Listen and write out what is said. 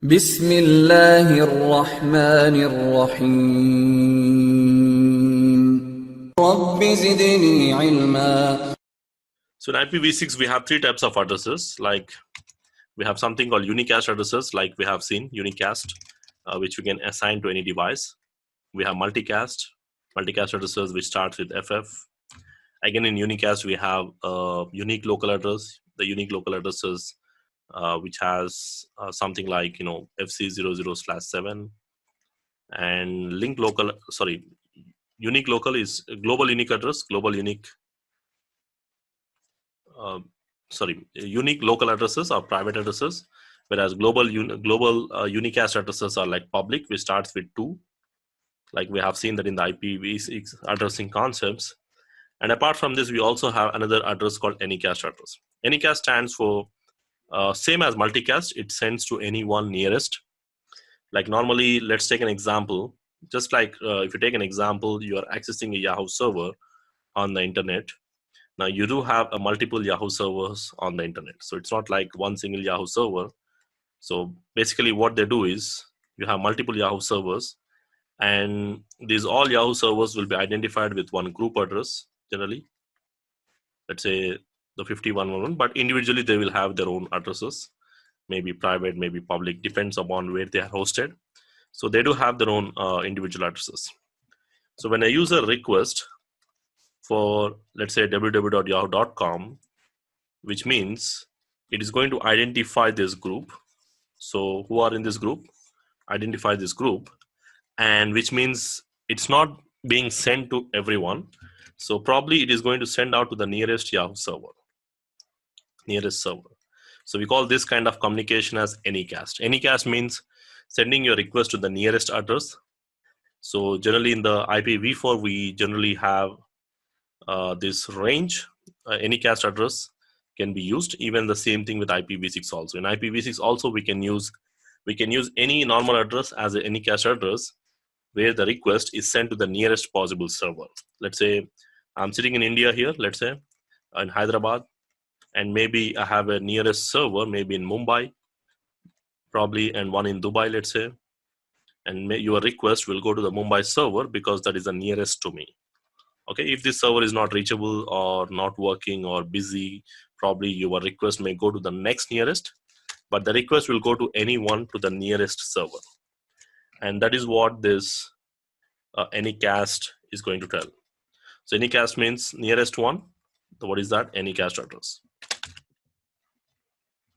بسم الله الرحمن الرحيم رب زدني علما. So in IPv6, we have three types of addresses. Like we have something called unicast addresses, like we have seen unicast, which we can assign to any device. We have multicast addresses, which starts with FF. Again, in unicast, we have unique local address. The unique local addresses, which has something like FC00/7, and link local. Sorry, unique local is global unique address. Unique local addresses are private addresses, whereas global unicast addresses are like public, which starts with 2, like we have seen that in the IPv6 addressing concepts. And apart from this, we also have another address called anycast address. Anycast stands for same as multicast. It sends to anyone nearest. Like normally, let's take an example. Just like if you take an example, you are accessing a Yahoo server on the internet. Now you do have a multiple Yahoo servers on the internet. So it's not like one single Yahoo server. So basically what they do is you have multiple Yahoo servers, and these all Yahoo servers will be identified with one group address generally. Let's say the 5111, but individually they will have their own addresses, maybe private, maybe public, depends upon where they are hosted. So they do have their own individual addresses. So when a user requests for, let's say, www.yahoo.com, which means it is going to identify this group. So who are in this group? Identify this group, and which means it's not being sent to everyone. So probably it is going to send out to the nearest Yahoo server. So we call this kind of communication as anycast. Anycast means sending your request to the nearest address. So generally in the IPv4, we generally have this range. Anycast address can be used. Even the same thing with IPv6 also. In IPv6 also we can use any normal address as an anycast address, where the request is sent to the nearest possible server. Let's say I'm sitting in India here, let's say in Hyderabad, and maybe I have a nearest server, maybe in Mumbai, probably, and one in Dubai, let's say. And your request will go to the Mumbai server because that is the nearest to me. Okay, if this server is not reachable or not working or busy, probably your request may go to the next nearest, but the request will go to anyone to the nearest server. And that is what this anycast is going to tell. So anycast means nearest one. So what is that? Anycast address.